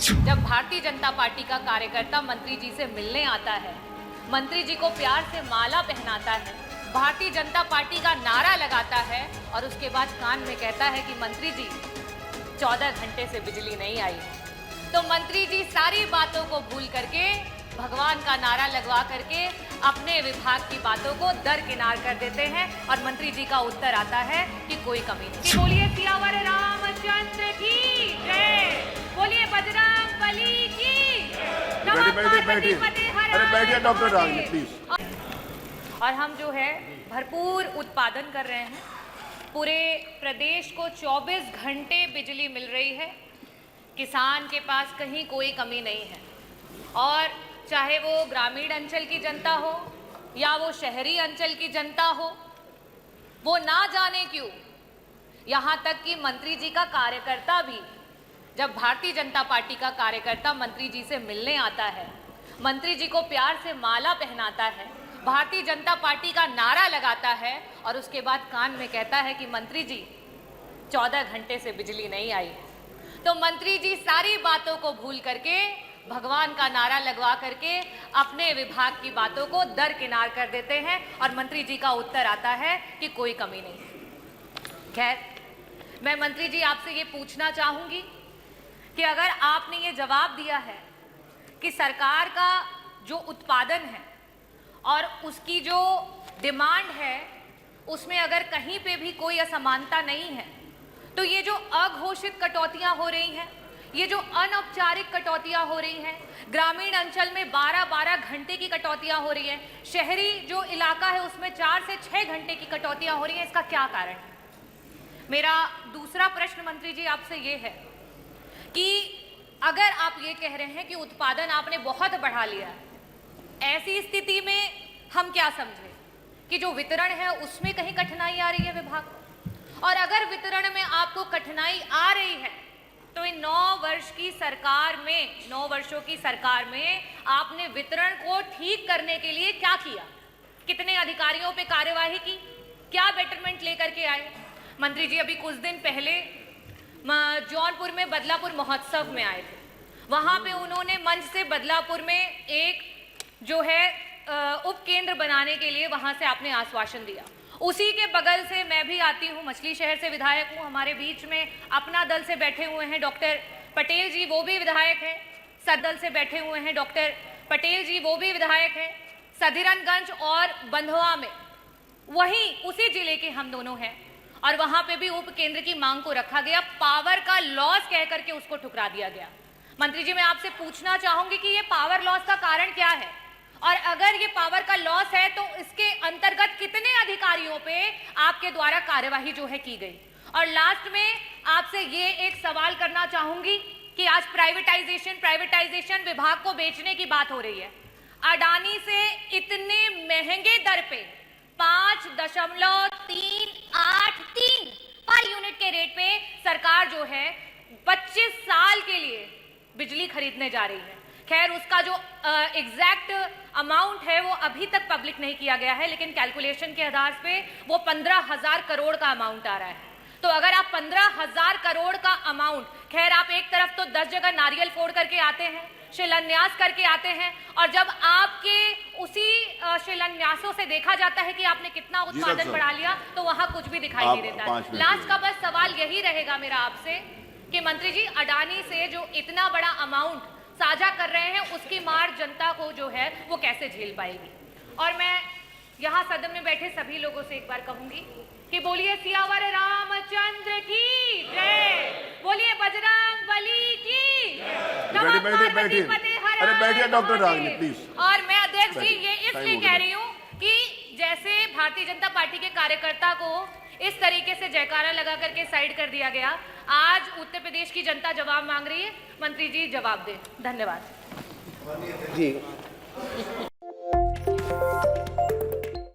जब भारतीय जनता पार्टी का कार्यकर्ता मंत्री जी से मिलने आता है, मंत्री जी को प्यार से माला पहनाता है, भारतीय जनता पार्टी का नारा लगाता है और उसके बाद कान में कहता है कि मंत्री जी 14 घंटे से बिजली नहीं आई, तो मंत्री जी सारी बातों को भूल करके भगवान का नारा लगवा करके अपने विभाग की बातों को दरकिनार कर देते हैं और मंत्री जी का उत्तर आता है कि कोई कमी नहीं। बोलिए सियावर रामचंद्र की जय, बोलिए बजरंग बली की। अरे बैठिए डॉक्टर राज प्लीज। और हम जो है भरपूर उत्पादन कर रहे हैं, पूरे प्रदेश को 24 घंटे बिजली मिल रही है, किसान के पास कहीं कोई कमी नहीं है। और चाहे वो ग्रामीण अंचल की जनता हो या वो शहरी अंचल की जनता हो, वो ना जाने क्यों यहाँ तक कि मंत्री जी का कार्यकर्ता भी, जब भारतीय जनता पार्टी का कार्यकर्ता मंत्री जी से मिलने आता है, मंत्री जी को प्यार से माला पहनाता है, भारतीय जनता पार्टी का नारा लगाता है और उसके बाद कान में कहता है कि मंत्री जी 14 घंटे से बिजली नहीं आई, तो मंत्री जी सारी बातों को भूल करके भगवान का नारा लगवा करके अपने विभाग की बातों को दरकिनार कर देते हैं और मंत्री जी का उत्तर आता है कि कोई कमी नहीं। खैर, मैं मंत्री जी आपसे ये पूछना चाहूंगी कि अगर आपने ये जवाब दिया है कि सरकार का जो उत्पादन है और उसकी जो डिमांड है उसमें अगर कहीं पे भी कोई असमानता नहीं है, तो ये जो अघोषित कटौतियां हो रही हैं, ये जो अनौपचारिक कटौतियां हो रही हैं, ग्रामीण अंचल में 12-12 घंटे की कटौतियां हो रही हैं, शहरी जो इलाका है उसमें 4 से 6 घंटे की कटौतियां हो रही हैं, इसका क्या कारण है? मेरा दूसरा प्रश्न मंत्री जी आपसे ये है कि अगर आप ये कह रहे हैं कि उत्पादन आपने बहुत बढ़ा लिया है, ऐसी स्थिति में हम क्या समझें कि जो वितरण है उसमें कहीं कठिनाई आ रही है विभाग को? और अगर वितरण में आपको कठिनाई आ रही है तो इन 9 वर्षों की सरकार में आपने वितरण को ठीक करने के लिए क्या किया? कितने अधिकारियों पे कार्यवाही की? क्या बेटरमेंट लेकर के आए? मंत्री जी अभी कुछ दिन पहले जौनपुर में बदलापुर महोत्सव में आए थे, वहां पे उन्होंने मंच से बदलापुर में एक जो है उप केंद्र बनाने के लिए वहां से आपने आश्वासन दिया। उसी के बगल से मैं भी आती हूँ, मछली शहर से विधायक हूँ, हमारे बीच में अपना दल से बैठे हुए हैं डॉक्टर पटेल जी, वो भी विधायक हैं। सदल से बैठे हुए हैं डॉक्टर पटेल जी, वो भी विधायक हैं। सधीरनगंज और बंधवा में वहीं उसी जिले के हम दोनों हैं और वहां पे भी उप केंद्र की मांग को रखा गया, पावर का लॉस कह करके उसको ठुकरा दिया गया। मंत्री जी मैं आपसे पूछना चाहूंगी कि ये पावर लॉस का कारण क्या है, और अगर ये पावर का लॉस है तो इसके अंतर्गत कितने अधिकारियों पे आपके द्वारा कार्यवाही जो है की गई? और लास्ट में आपसे ये एक सवाल करना चाहूंगी कि आज प्राइवेटाइजेशन विभाग को बेचने की बात हो रही है। अडानी से इतने महंगे दर पे 5.383 पर यूनिट के रेट पे सरकार जो है 25 साल के लिए बिजली खरीदने जा रही है। खैर उसका जो एग्जैक्ट अमाउंट है वो अभी तक पब्लिक नहीं किया गया है, लेकिन कैलकुलेशन के आधार पे वो 15,000 करोड़ का अमाउंट आ रहा है। तो अगर आप 15,000 करोड़ का अमाउंट, खैर आप एक तरफ तो 10 जगह नारियल फोड़ करके आते हैं, शिलान्यास करके आते हैं, और जब आपके उसी शिलान्यासों से देखा जाता है कि आपने कितना उत्पादन बढ़ा लिया तो वहां कुछ भी दिखाई नहीं देता है। लास्ट का बस सवाल यही रहेगा मेरा आपसे कि मंत्री जी अडानी से जो इतना बड़ा अमाउंट साझा कर रहे हैं उसकी मार जनता को जो है वो कैसे झेल पाएगी? और मैं यहाँ सदन में बैठे सभी लोगों से एक बार कहूंगी कि बोलिए सियावर रामचंद्र की जय, बोलिए बजरंग बली की। अरे बैठिए डॉक्टर राज प्लीज। और मैं अध्यक्ष जी ये इसलिए कह रही हूँ कि जैसे भारतीय जनता पार्टी के कार्यकर्ता को इस तरीके से जयकारा लगा करके साइड कर दिया गया, आज उत्तर प्रदेश की जनता जवाब मांग रही है। मंत्री जी जवाब दें। धन्यवाद जी।